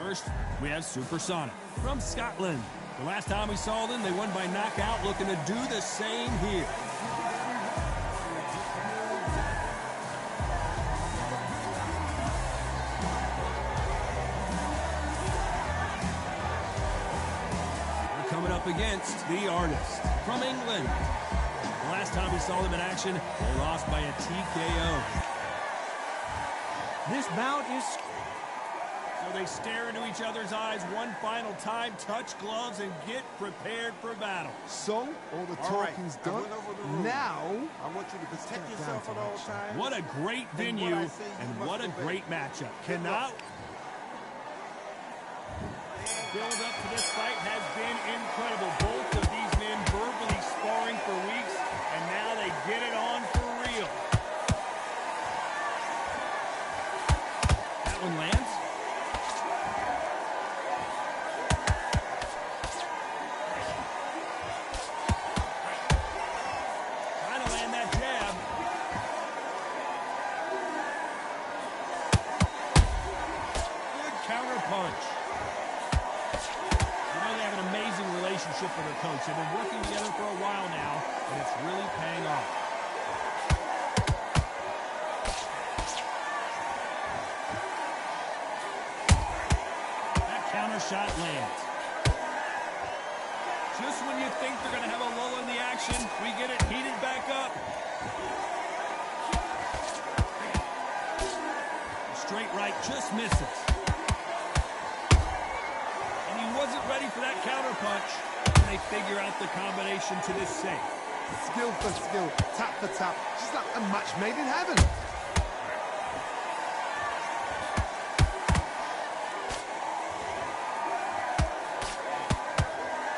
First, we have Supersonic from Scotland. The last time we saw them, they won by knockout, looking to do the same here. They're coming up against the Artist from England. The last time we saw them in action, they lost by a TKO. This bout is... So they stare into each other's eyes one final time, touch gloves, and get prepared for battle. So, all the talking's done. Now, I want you to protect yourself at all times. What a great venue, and what a great matchup. Cannot... Build up to this fight has been incredible. Both of these men verbally sparring for weeks, and now they get it on for real. That one lands. Trying to land that jab. Good counter punch. They have an amazing relationship with their coach. They've been working together for a while now, and it's really paying off. That counter shot lands. Just when you think they're going to have a lull in the action, we get it heated back up. Straight right just misses. Wasn't ready for that counter punch, and they figure out the combination to this safe. skill for skill, tap for tap, just like a match made in heaven.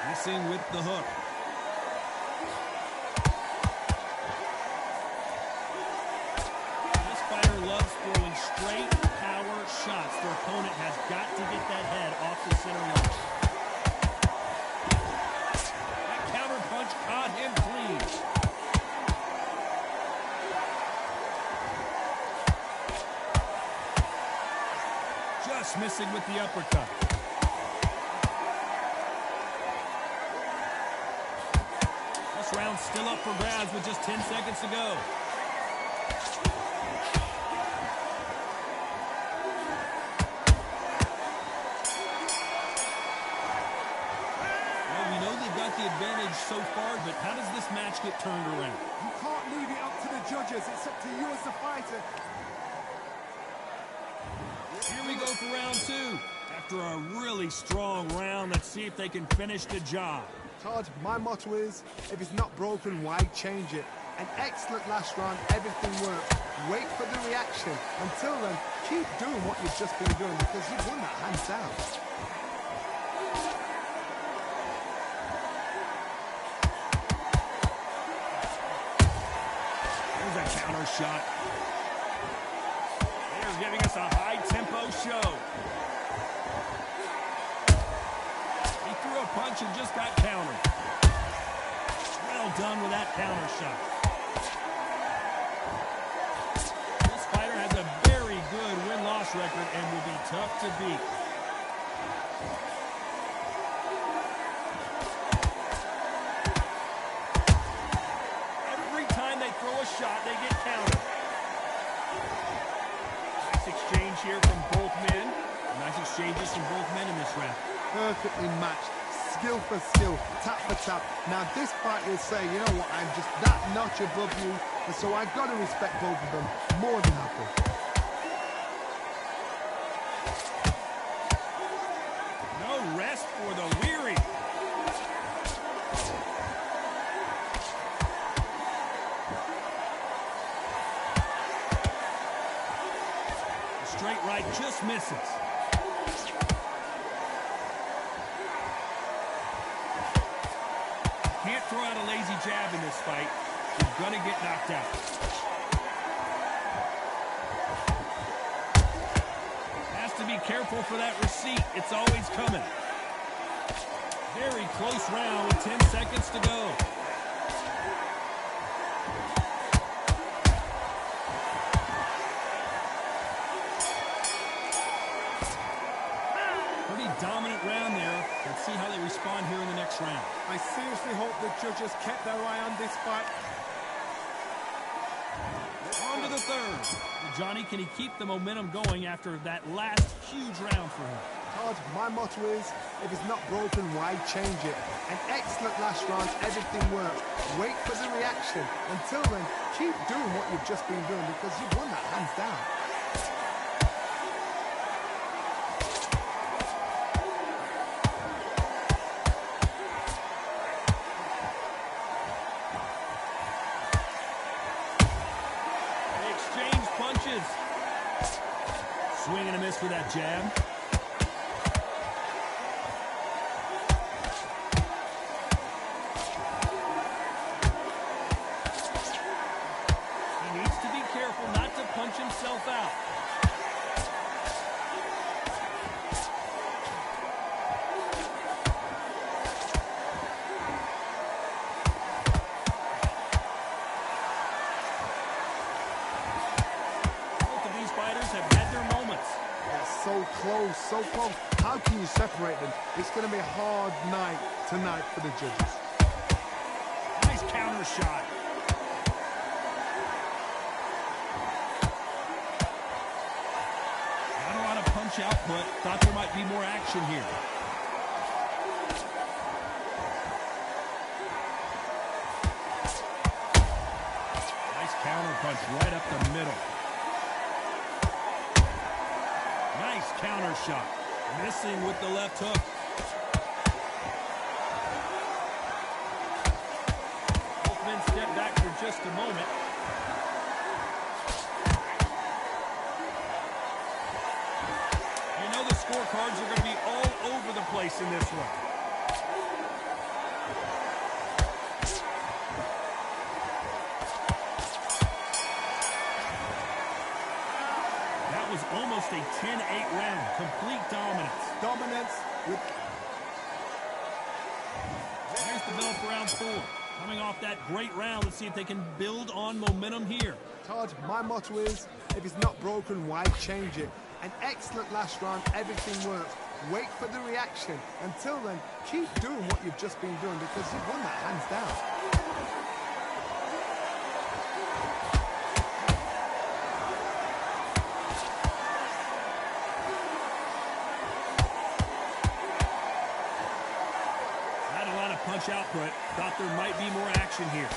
Missing with the hook. This fighter loves throwing straight power shots. Their opponent has got to get that head off the center line. Caught him clean. Just missing with the uppercut. This round's still up for grabs with just 10 seconds to go. The advantage so far, but how does this match get turned around? You can't leave it up to the judges. It's up to you as the fighter. Here we go for round two. After a really strong round, let's see if they can finish the job. Todd, my motto is, if it's not broken, why change it? An excellent last round, everything worked. Wait for the reaction. Until then, keep doing what you've just been doing because you've won that hands down. Counter shot. They're giving us a high-tempo show. He threw a punch and just got countered. Well done with that counter shot. This fighter has a very good win-loss record and will be tough to beat. Shot, they get countered. Nice exchange here from both men. Nice exchanges from both men in this round. Perfectly matched, skill for skill, tap for tap. Now this fight will say, you know what, I'm just that notch above you, and so I've got to respect both of them more than happy. No rest for the weary. Straight right just misses. Can't throw out a lazy jab in this fight. You're going to get knocked out. Has to be careful for that receipt. It's always coming. Very close round with 10 seconds to go. Pretty dominant round there. Let's see how they respond here in the next round. I seriously hope the judges kept their eye on this fight. On to the third. Well, Johnny, can he keep the momentum going after that last huge round for him? Todd, my motto is, if it's not broken, why change it? An excellent last round, everything works. Wait for the reaction. Until then, keep doing what you've just been doing because you've won that hands down. Swing and a miss for that jab. He needs to be careful not to punch himself out. So close, so close. How can you separate them? It's going to be a hard night tonight for the judges. Nice counter shot. Not a lot of punch output. Thought there might be more action here. Nice counter punch right up the middle. Nice counter shot. Missing with the left hook. Both men step back for just a moment. You know the scorecards are going to be all over the place in this one. Was almost a 10-8 round. Complete dominance. Dominance with... There's the bell for round 4. Coming off that great round, let's see if they can build on momentum here. Todd, my motto is, if it's not broken, why change it? An excellent last round, everything works. Wait for the reaction. Until then, keep doing what you've just been doing because you've won that hands down. Punch output. Thought there might be more action here.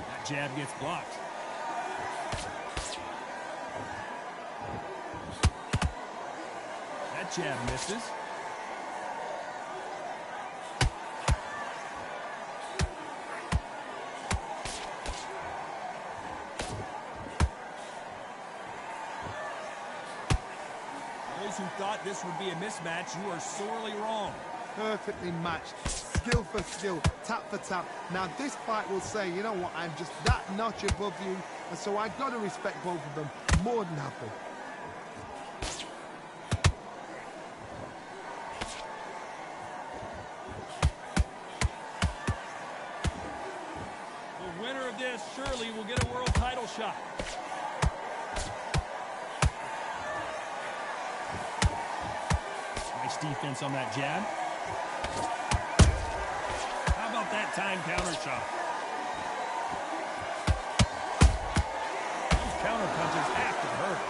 That jab gets blocked. That jab misses. Those who thought this would be a mismatch, you are sorely wrong. Perfectly matched, skill for skill, tap for tap. Now this fight will say, you know what, I'm just that notch above you, and so I've got to respect both of them more than happy. The winner of this surely will get a world title shot. Nice defense on that jab. How about that time counter shot? Those counter punches have to hurt.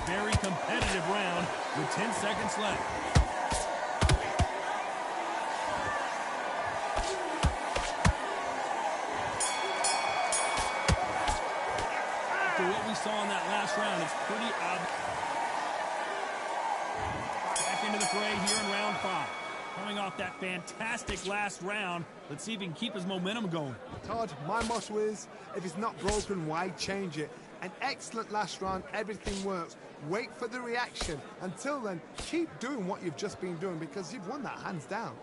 Very competitive round with 10 seconds left. After what we saw in that last round, it's pretty obvious. Back into the fray here in round 5. Coming off that fantastic last round, let's see if he can keep his momentum going. Todd, my motto is, if it's not broken, why change it? An excellent last round, everything works. Wait for the reaction. Until then, keep doing what you've just been doing because you've won that hands down.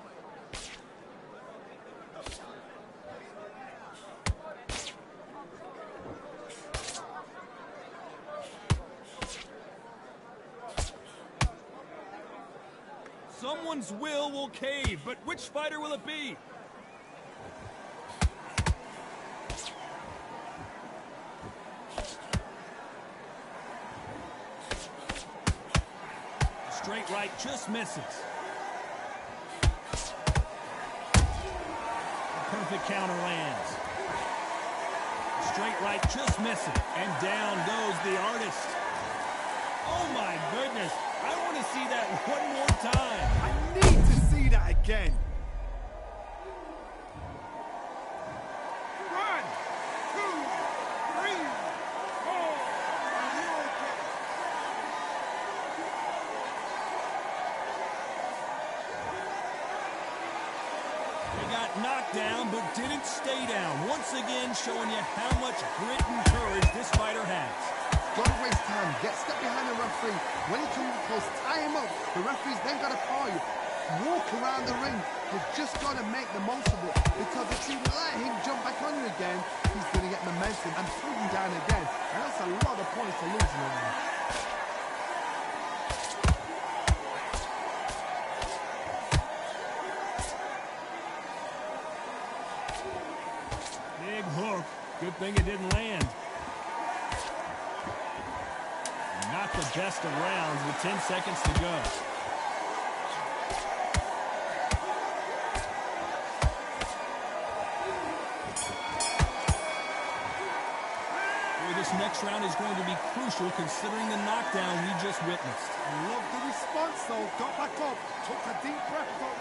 Someone's will cave, but which fighter will it be? straight right just misses. A perfect counter lands. Straight right just misses. And down goes the artist. Oh my goodness. I want to see that one more time. I need to see that again. 1, 2, 3, 4. Are you okay? They got knocked down but didn't stay down. Once again showing you how much grit and courage this fighter has. Don't waste time. Get stuck behind the referee. When he comes close, tie him up. The referee's then got to call you. Walk around the ring. You've just got to make the most of it. Because if you let him jump back on you again, he's going to get momentum and pull you down again. And that's a lot of points to lose now. Big hook. Good thing it didn't land. Not the best of rounds with 10 seconds to go. Well, this next round is going to be crucial considering the knockdown we just witnessed. Love the response, though. Got back up. Took a deep breath, though.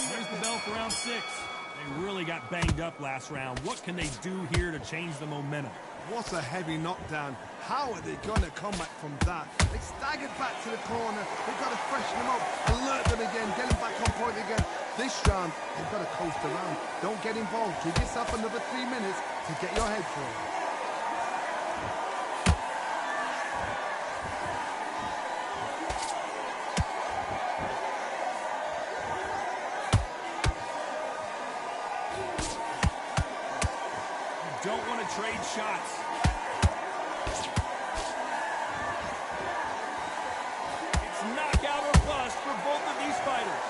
There's the bell for round 6. They really got banged up last round. What can they do here to change the momentum? What a heavy knockdown. How are they going to come back from that? They staggered back to the corner. They've got to freshen them up, alert them again, get them back on point again. This round, they've got to coast around. Don't get involved. Give yourself another 3 minutes to get your head through. Don't want to trade shots. It's knockout or bust for both of these fighters.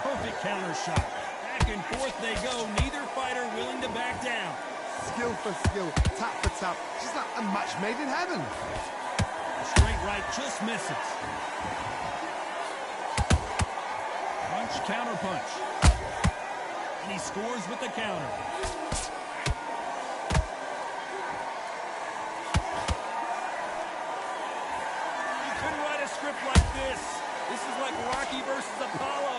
Perfect counter shot. Back and forth they go. Neither fighter willing to back down. Skill for skill, tap for tap. Just like a match made in heaven. A straight right just misses. Punch, counter punch. And he scores with the counter. You couldn't write a script like this. This is like Rocky versus Apollo.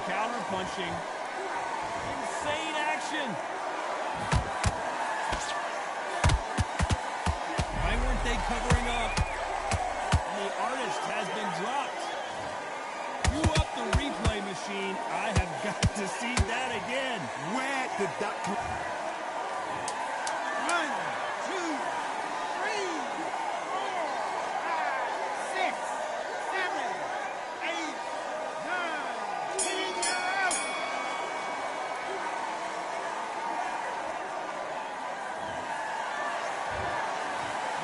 Counter punching. Insane action. Why weren't they covering up? And the artist has been dropped. Cue up the replay machine. I have got to see that again. Where did that come? 1, 2, 3, 4, 5, 6, 7, 8, 9, 10. You're out.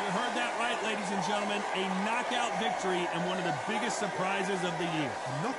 You heard that right, ladies and gentlemen. A knockout victory and one of the biggest surprises of the year. Knock.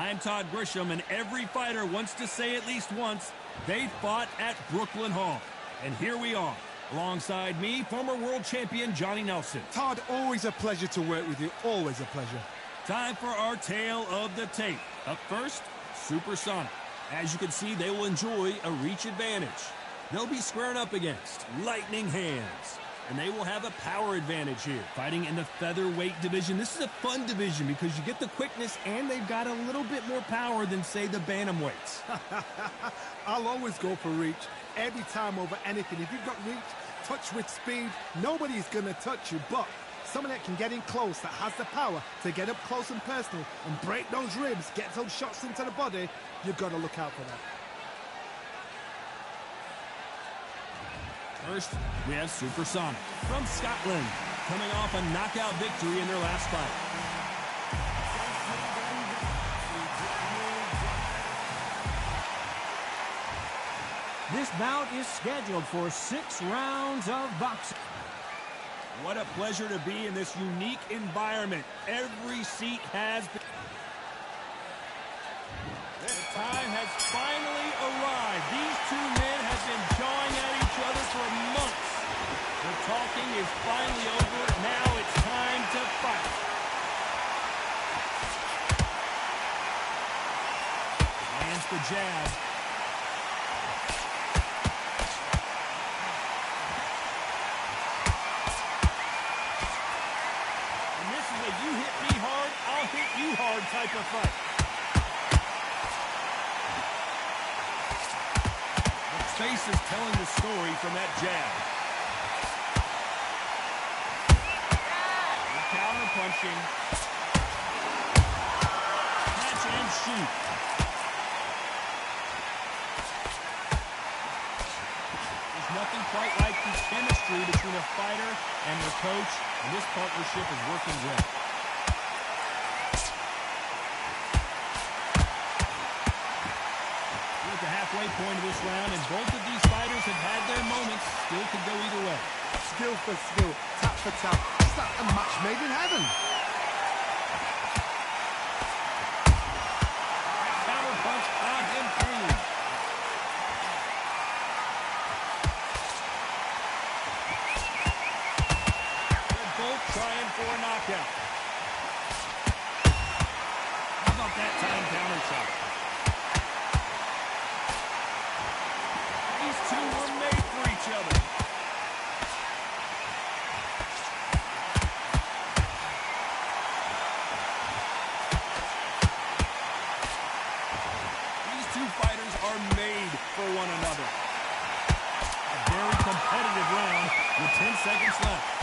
I'm Todd Grisham, and every fighter wants to say at least once they fought at Brooklyn Hall. And here we are. Alongside me, former world champion Johnny Nelson. Todd, always a pleasure to work with you. Always a pleasure. Time for our tale of the tape. Up first, Supersonic. As you can see, they will enjoy a reach advantage. They'll be squaring up against lightning hands. And they will have a power advantage here. Fighting in the featherweight division. This is a fun division because you get the quickness and they've got a little bit more power than, say, the bantamweights. I'll always go for reach. Every time over anything. If you've got reach, touch with speed, nobody's going to touch you. But someone that can get in close, that has the power to get up close and personal and break those ribs, get those shots into the body, you've got to look out for that. First, we have Supersonic from Scotland, coming off a knockout victory in their last fight. This bout is scheduled for 6 rounds of boxing. What a pleasure to be in this unique environment. Every seat has been... The time has finally arrived. These two men have been jawing at each other for months. The talking is finally over. Now it's time to fight. Lands the jab. And this is a you hit me hard, I'll hit you hard type of fight. Face is telling the story from that jab. Good counter punching. Catch and shoot. There's nothing quite like the chemistry between a fighter and their coach, and this partnership is working well. The halfway point of this round, and both of these fighters have had their moments. Still could go either way. Skill for skill, tap for tap. It's like a match made in heaven. Counter punch on him clean. They're both trying for a knockout. How about that time counter shot? These two were made for each other. These two fighters are made for one another. A very competitive round with 10 seconds left.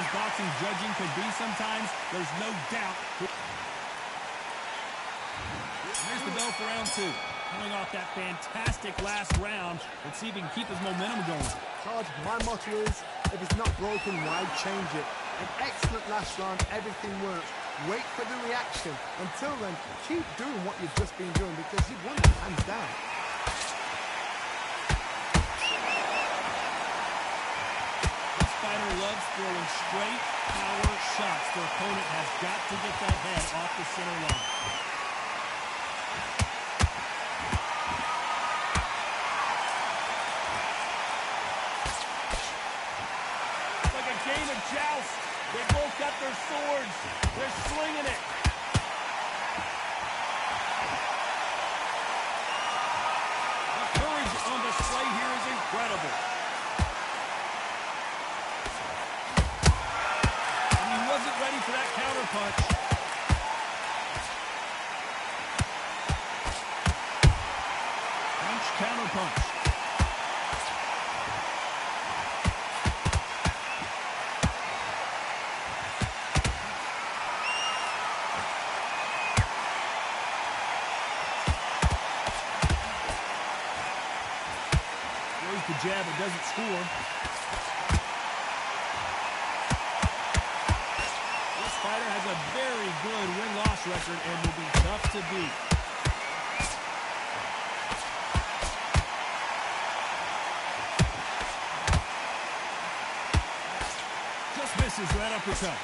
Boxing judging could be sometimes, there's no doubt. Here's the bell for round 2. Coming off that fantastic last round, let's see if he can keep his momentum going. Todd, my motto is, if it's not broken, why change it? An excellent last round, everything works. Wait for the reaction. Until then, keep doing what you've just been doing because you've won it hands down. Loves throwing straight power shots. Their opponent has got to get that head off the center line. It's like a game of joust. They both got their swords. They're slinging it. The courage on display here is incredible. Ready for that counter punch. Punch, counter punch. Throws the jab, it doesn't score. Fighter has a very good win-loss record and will be tough to beat. uppercut.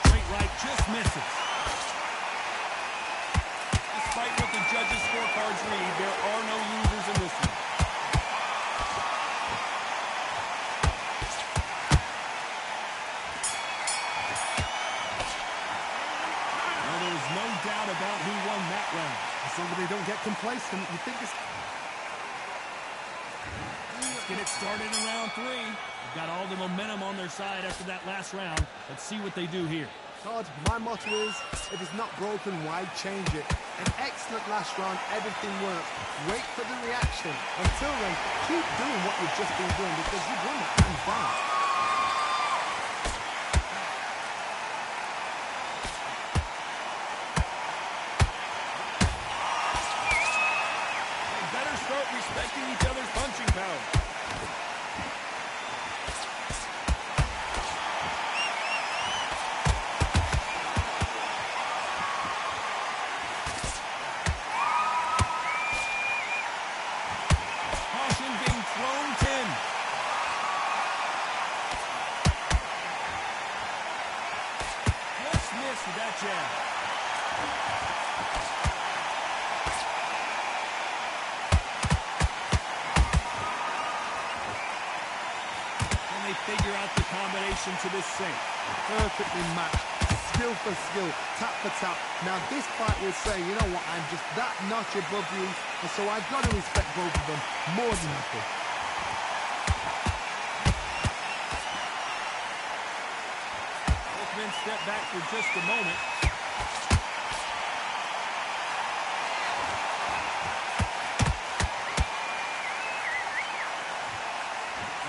Straight right just misses. Despite what the judges' scorecards read, there are no losers in this one. Well, there's no doubt about who won that round. Somebody don't get complacent. You think it's... Let's get it started in round 3. They've got all the momentum on their side after that last round. Let's see what they do here. Todd, my motto is, if it's not broken, why change it? An excellent last round, everything works. Wait for the reaction. Until then, keep doing what you've just been doing because you've won that hands down. They better start respecting each other's punching power. With that jab. Can they figure out the combination to this sink? Perfectly matched. Skill for skill. Tap for tap. Now this fight will say, you know what, I'm just that notch above you, and so I've got to respect both of them more than happy. Step back for just a moment.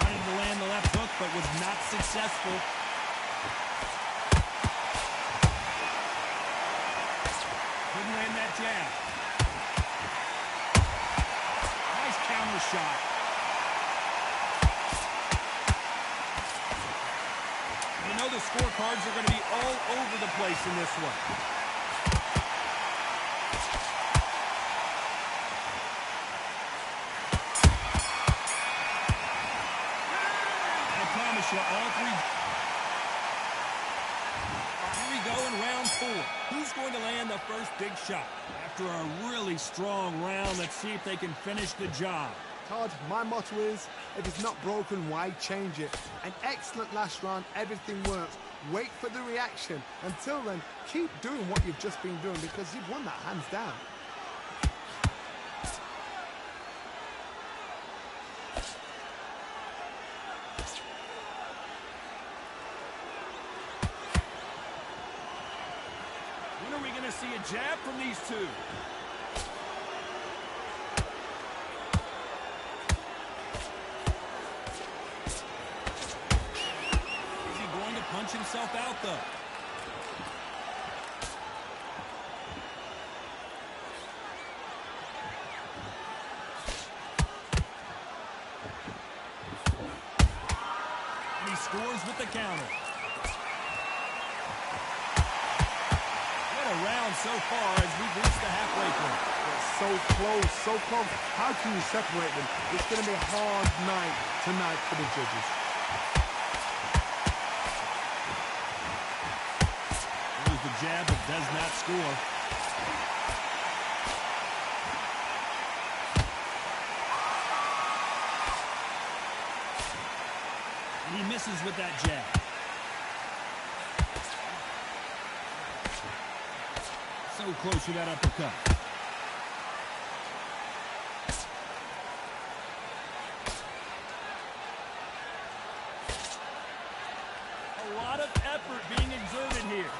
Wanted to land the left hook, but was not successful. Couldn't land that jab. Nice counter shot. You know the scorecards are going to be all over the place in this one. I promise you, all three. Here we go in round 4. Who's going to land the first big shot? After a really strong round, let's see if they can finish the job. Todd, my motto is, if it's not broken, why change it? An excellent last round, everything works. Wait for the reaction. Until then, keep doing what you've just been doing because you've won that hands down. When are we going to see a jab from these two? Punch himself out, though. And he scores with the counter. What a round so far as we've reached the halfway point. So close, so close. How can you separate them? It's going to be a hard night tonight for the judges. Jab that does not score. And he misses with that jab. So close with that uppercut. A lot of effort being exerted here.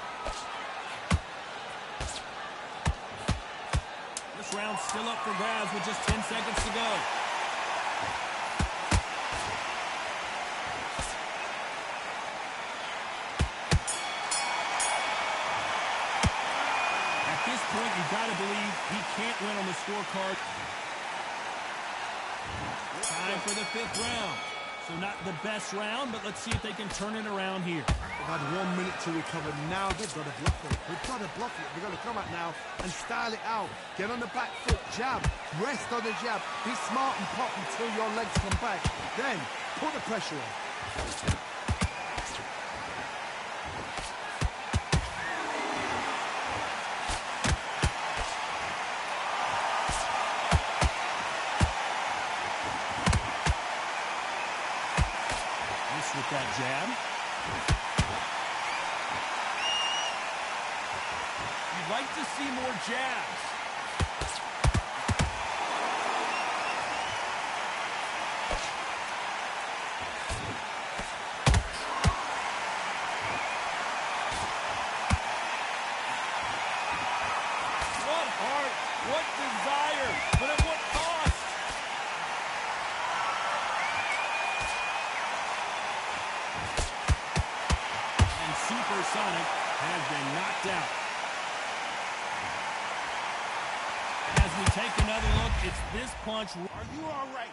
This round's still up for grabs with just 10 seconds to go. At this point, you've got to believe he can't win on the scorecard. Time for the 5th round. So So not the best round, but let's see if they can turn it around here. They've had 1 minute to recover. Now they've got to block it. They've got to block it. They've got to come out now and style it out. Get on the back foot, jab, rest on the jab. Be smart and pop until your legs come back. Then put the pressure on. With that jab. You'd like to see more jabs. What heart, what desire, but at what cost? Supersonic has been knocked out. As we take another look, it's this punch. Are you all right?